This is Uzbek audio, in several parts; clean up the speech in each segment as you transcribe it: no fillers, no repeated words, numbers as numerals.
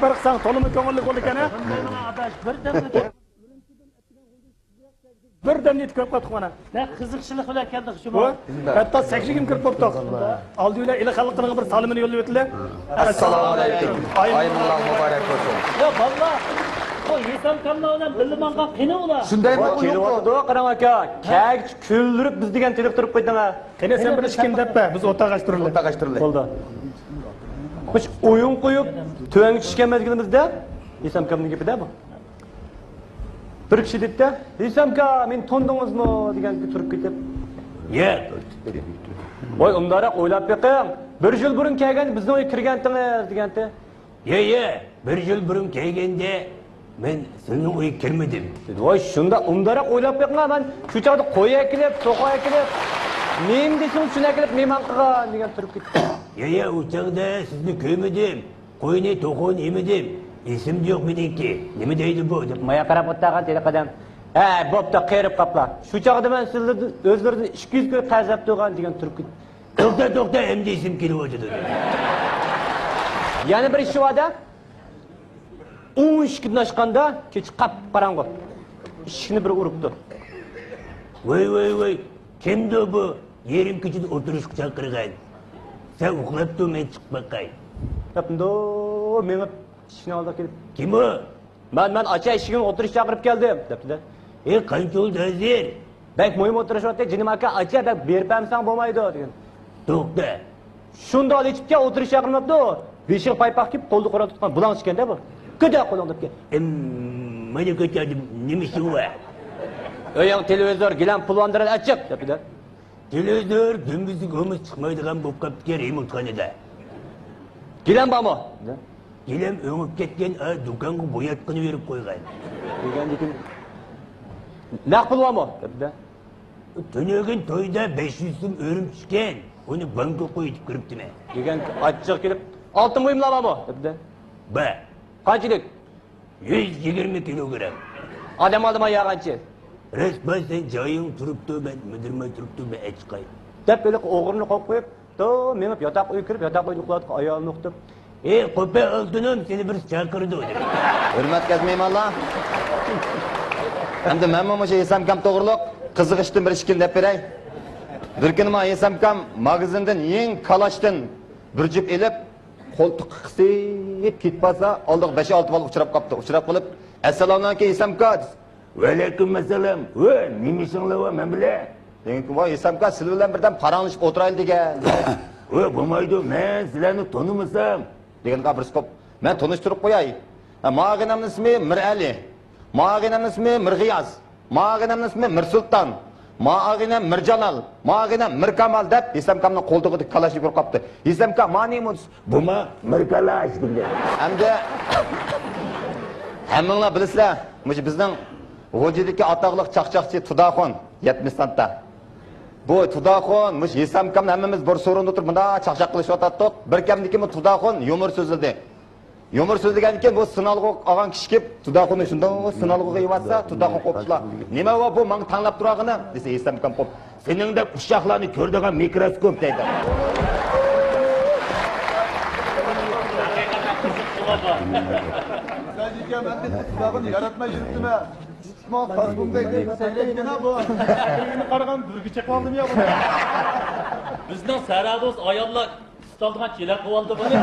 barqsan to'limi ko'ngilli bo'ldi ekan-a. Birdan yetib kelib qoldik mana. Ne qiziqchilik bilan keldik shu. Hatto sakrigim kirib qo'rqdik. Oldinglar ila xalqlarga bir salimini yo'llab o'tdilar. Assalomu alaykum. Oyimlar muborak bo'lsin. Ya vallah. O yesam kamla bilan bilmangan qini ular. Shundaymi? Kelibdi, qarang aka. Kag kuldirib biz degan telib turib qo'ydinglar. Qani sen bir ishkin debpa, biz o'tag'ashtirildi. O'tag'ashtirildi. Bo'ldi. Xo'sh, o'yin qo'yib, tuvanga tushgan mezgilimizda yesam kamning gapida bu. Bir kishi dedi, "Yesamka, men tondingizmi?" degan turib ketib. "Yo'q." Voy, undaroq o'ylab beqing. Bir yil burun kelgan bizning uyga kirgandingiz deganda. "Ye, bir yil burun kelganda men sening uyga kirmadim." dedi. Voy, shunda undaroq o'ylab beqing, men shu chaqda qo'ya kelib, so'qa kelib, men desam shuna kelib mehmon qilgan degan turib ketdi. "Ye, u chaqda sizni ko'rmadim. Qo'yni to'qon yemedim. Esim yo'q meniki. Nima deydi bu?" deb Maya qarab o'tgan telaqadam. "Ha, bo'pti, qerib qaplar. Shu chaqda men sizlarni o'zlaringizni 200 kun qazab turgan" degan turib ketdi. To'xta, endi esim kelib dedi. Yana bir ish borda 13 kun oshganda kech qap qarang'i. Ishni bir uribdi. Voy, kimdi bu? Yerim kechida o'tirishga chaqirgan. Sen uxlabdi, men chiqib baqay. Yapımda meni ishni oldi kelib. Kim o? Men acha ishigim o'tirish chaqirib keldim, debdilar. Qancha bo'ldi hozir? Bak mo'yim o'tirishyapti, jinim aka acha bak berib hamsan bo'lmaydi degan. To'xta. Shunda olishibga o'tirish chaqirmabdi. Beshiq paypaq kelib qo'lni qo'ra tutgan bulan chiqganda bu. Kuda qo'ling debga. Mana ko'chadim, nima ishi bor? O'ying televizor gilam pulvandirar achib debdilar. Televizor gümbüzü gömüz çıkmaydıgan bu kaptı remontxonada. Gilam bormi? Gilam öňüp ketken dukanga boyatqını berip qo'ygan. Degandikin naq pul bormi? debdi. Tönögün toyda 500 so'm o'rim tushgan. Uni banka qo'yib kiribdimi? Degan achchiq kelib, oltin buyumlar bormi? debdi. Ba. Qanchalik? 120 kilogram. Odam oldima yag'anchi. Resmen sen joying turibdi, ben müdirmay turibdi, ben chiqay. Deb böyle o'g'rini qo'yib qo'yib, to menib yotoq uyga kirib, yotoq uyda uxlatib, ayolni uqtib, Qo'pa oltinim, seni bir chaqirdi dedi. Hurmatli mehmonlar. Endi men mana shu Esamkam to'g'riliq qiziqishdan bir ishkin deb beray. Bir kuni men Esamkam magazindan eng kalashdan bir jip elib, qo'ltiq qisib ketpasa, oldiq 5-6 bola uchrab qopti. Uchrab qilib, "Assalomu alaykum Esamka." Va alaykum assalom. Nima ishinglar va men bilan? Degan voy Esamka siz bilan birdan paranglashib o'tiraylik degan. Bo'lmaydi, men sizlarni tonimasam. Degan qabrskop. Men tanishtirib qo'yay. Ma'g'inamning ismi Mirali. Ma'g'inamning ismi Mirg'iyaz. Ma'g'inamning ismi Mirsulton. Ma'g'inam Mirjalal. Ma'g'inam Mirkamal deb Esamkamning qo'ltig'ida kalashib yurib qopti. Esamka ma'nimus. Buma Mirkalash dedi. Hamda hammanglar bilasizlar, mana bizning G'o'jidagi ataqliq chaqchaqchi Tudaxon 70-da. Bu Tudaxon, mush Esamkamni hammamiz bir so'rinda o'tirib bunda chaqchaq qilishyotdik. Bir kamnikimi Tudaxon yomir so'zildi. Yomir so'zlagan ekan bu sinalg'o olgan kishi kelib Tudaxonni shunda sinalg'oga yeyotsa, Tudaxon qo'pishlar. Nima va bu menga tanlab turag'ini desa Esamkam qo'p. Seningda ushaqlarni ko'rdigan mikroskop deydi. Sadece ben de Tudağ'ın yaratma yürütme. İsmail Facebook'ta söyleyken bu. Beni qaragan bizga chaqib oldim ya buni. Bizning Sarados ayollar istalgan chelak qilib oldi buni.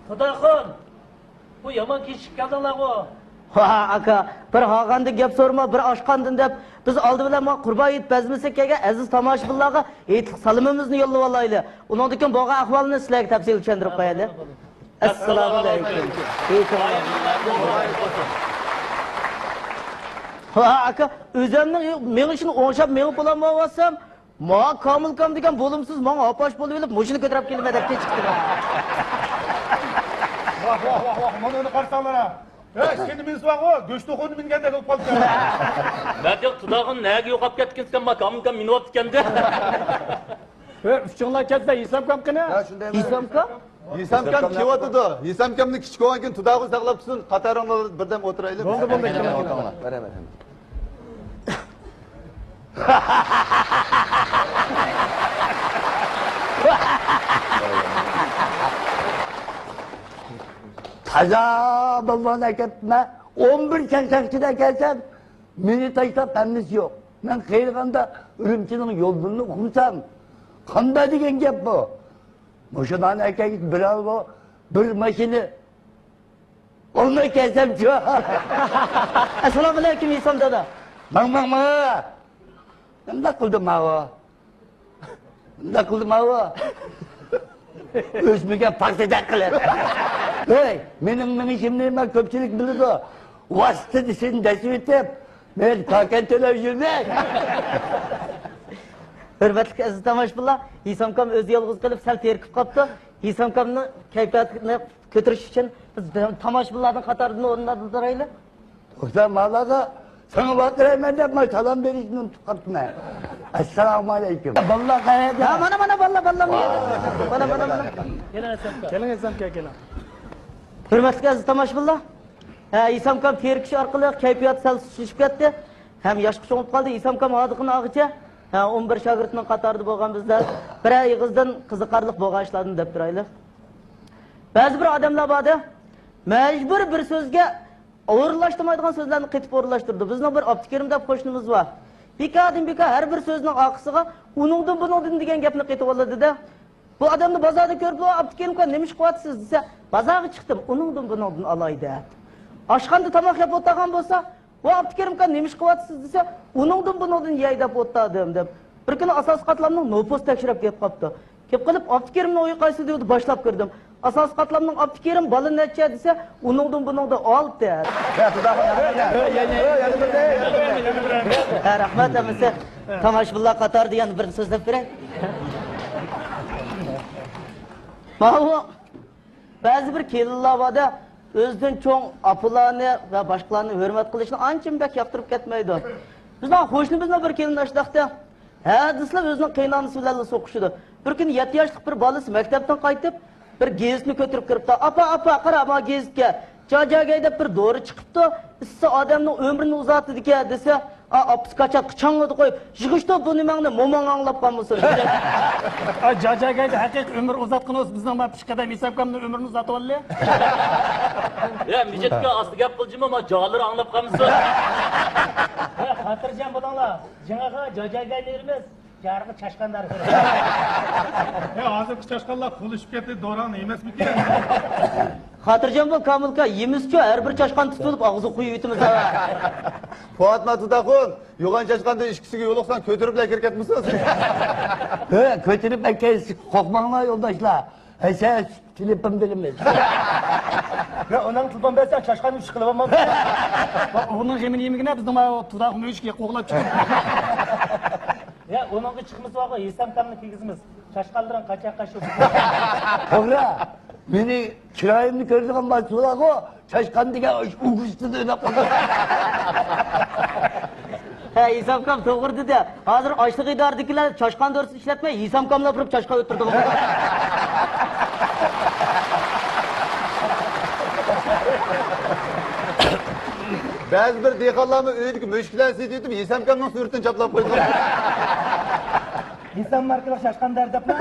Xudoxon, bu yomon kechib keldinglar bu. Ha aka, bir hag'anda gap so'rma, bir oshqandin deb biz oldi bilan men qurban yetbazmasak kelgan aziz tomoshabinlarga aytlik salimimizni yo'llab olaylik. Undan keyin bo'lgan ahvolni sizlarga tafsil tushuntirib qo'yaylik. Assalomu alaykum. Ha aka, o'zimning men ishni o'nshab men bo'lolmasam, ma komilkom degan bo'limsiz menga opash bo'lib olib, mashina ko'tarib kelma deb chiqdi. Vah, mana uni qarsanglar. Seni men so'g'o, go'sht o'qini minganda bo'lib qoldi. Men yo'q Tudag'ın nega yo'qolib ketgan makomimga minib ketganda. Uchinglar ketsa Esamkam qani? Esamka? Esamkam kelyotdi. Esamkamni kichik olgan keyin Tudag'ı saqlab tursin, qataringlar birdan o'tiraylik. Bo'ldi. Barabar. azabından ketme. 11 çakçakçıda gelsem beni taşlap emnisi yok. Ben kıyırganda ürümçinin yolunu kursam. Kanda degen gep bu. Boşadan erkek bir araba, bir makine. Onu kesem şu. Assalomu alaykum İsam dada. Bang. Nima qildim mava? Nima qildim mava? O'smiga paxtadak qilib. Hey, mening ishimni nima ko'pchilik biladi. Vosita desang dasib etib, men tokan to'lab yurmay. Hurmatli aziz tomoshabinlar, Isamkam o'zi yolg'iz qilib sal terkib qolibdi. Isamkamni kayfiyatini ko'tarish uchun biz tomoshabinlarning qatoridan o'rnada turaylik. O'sha malaga sana bakırayım deb men salom berishni unutib qolibman. Assalomu alaykum. Balla qayerda? Ha, mana balla. Mana. Keling Isamka keling. Hurmatli aziz tomoshabinlar, Isamkam terkish orqali kayfiyat sal tushib ketdi. Ham yosh cho'ngib qoldi. Isamkam hodiqini og'icha 11 shogirdning qatorida bo'lgan bizlar bir ig'izdan qiziqarli bo'lgan ishlarni deb turaylik. Ba'zi bir odamlar borda majbur bir so'zga o'rinlashtirmaydigan so'zlarni qetib o'rinlashtirdi. Bizning bir Abdukerim deb qo'shnimiz bor. Beka har bir so'zning oqisiga uningdan degan gapni qetib oladi-da. Bu odamni bozorda ko'rib, Abdukerimga nima ish qilyapsiz desa, bozorga chiqdim, uningdan olaydi. Oshxonada tomoq yeb o'tirgan bo'lsa, bu Abdukerimga nima ish qilyapsiz desa, uningdan yey deb o'tirdim deb. Bir kuni asos qatlamning nopos tekshirib kelib qopti. Kelib qilib Abdukerimning o'yi qaysi deb boshlab kirdim. Asos qatlamning Abdukerim bola necha desa, uningdan oldi. Rahmat amisi. Tomoshabinlar qatorida yana bir so'zlab beray. Mana ba'zi bir kelinlar borda o'zidan cho'ng apalarni va boshqalarni hurmat qilishni ancha bak yoqtirib ketmaydi. Bizning qo'shnimizning bir kelindoshlikda hadislar o'zining qiynonisi bilan so'qishdi. Bir kun 7 yoshlik bir bolasi maktabdan qaytib bir gezitni ko'tarib kiribdi. Apa, qara, ma gezitga. Jojoga deb bir dori chiqibdi. Issa odamning umrini uzatdi desa, apis qachab qichong'ida qo'yib, yig'ishdi bu nimangni momong anglab qolmasin. Jojoga haqiqiy umr uzatgan o'z bizning mapishqada Isamkamning umrini uzatib oldi. Ya mijitga asli gap qildim ama jog'lar anglab qolmasin. Xotirjam bo'linglar. Jinaga jojoga beramiz. Jarg'i chashqanlar. Hozir chashqanlar qo'lishib ketdi, Doran emasmikan? Xotirjam bo'l, Kamilka, yemizchi har bir chashqan tutilib og'zi quyib yutimiz. Fuatma Tudaxun, yo'g'on chashqanda ishkisiga yo'liqsan, ko'tiriblar kirkatmisiz? He, ko'tirib akaysiz, qo'rqmanglar yo'ldoshlar. Sen telefon bilamiz. Ya onun telefon bersen chashqan ish qilib olmam. Uning yemin yemigina bizning Tudaxun ishga qo'g'lab chiqdi. Ya onunki çıkması var, Isamkamni kigizimiz. Chashqanlardan qacha-qacha. To'g'ri. Meni chiroyimni ko'rdigan bo'lsa, chashqan degan o'g'istida o'ynab qoldi. Isamkam to'g'ri dedi. Hozir ochliq idoradagilar chashqan do'risi ishlatmay, Isamkamlar turib chashqan o'tirdi. Ba'zi bir dehqonlarni uydagi mushuklarni deytib, Isamkamning suratini chaplab qo'ygan. İnsan markalar chashqanlar debmi?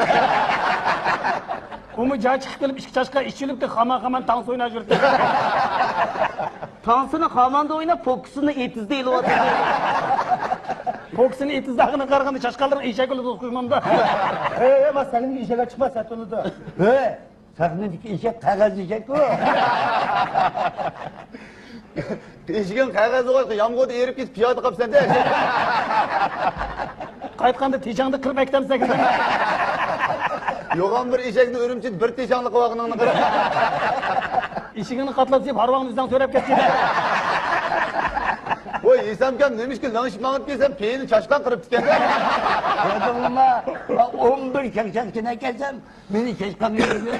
Umi joy chiqib kelib ishga chashqa ishchilibdi, xaman tans o'ynab yurdi. Tansini xamanda o'ynab, fokusini etizda elyapti. Fokusini etizdagini qaraganda chashqalarning eshak olib qo'ymamda. Mas seninki ishga chiqmas atulida. He, sahnedagi eshak qog'oz eshak-ku. Eshigin qog'ozi qo'yib, yomg'irda erib ketib piyoda qolibsan-da. Qaytganda tejangda kirib maktabga kirdim. Yo'g'on bir eshakni o'rimchi bir teshangli qovog'ini qarab. Eshigini qatlab deb harvog'ni bizdan so'rab ketdi. Voy, Isamkam nemishki langishib mangib kelsam, peyni chashqan qirib tikanda. Yodimma, 11 chaqchaqchini kelsam, meni chashqan yurdi.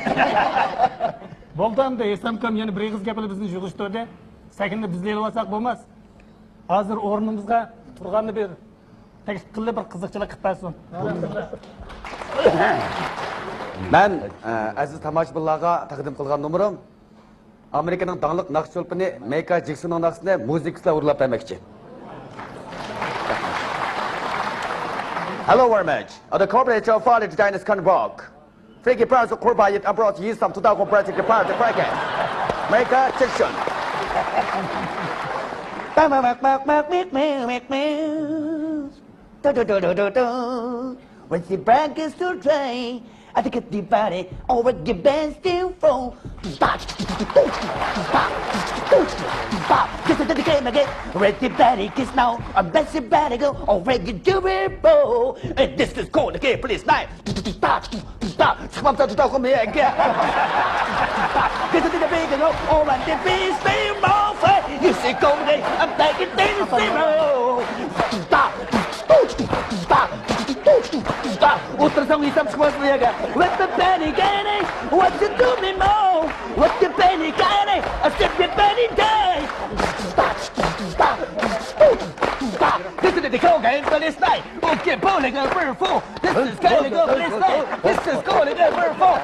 Bo'ldi-da, Isamkam yana bir ig'iz gaplar bizni yig'ishtirdi. Sakinda bizlar olsak bo'lmas. Hozir o'rnimizga turganni bir qilib bir qiziqchilik qilib bersin. Ben aziz tomoshabinlarga taqdim qilgan nomerim Amerikaning dangliq naqsh cho'lpini Michael Jacksonning naqshini muzikasiga o'rlab bermoqchi. Hello very much. The corporate of Father Dynasty Convoke. Freaky Prince of Kurbayit abroad Yisam to the corporate party. Michael Jackson. When the brand is to try, I think it's the body over the band still fall. Just the game again. Ready, body kiss now. I'm best body go already do it, bro. And this is called the game police night. Come to talk to me again. Get to the big go all and the beast be more fun. You see, go there. I'm taking things zero. Ultração e estamos com a colega. What the penny getting? What you do me more? What the penny getting? I said the penny day. This is the call game for this night. Okay, bowling over full. This is going over this night. This is going over full.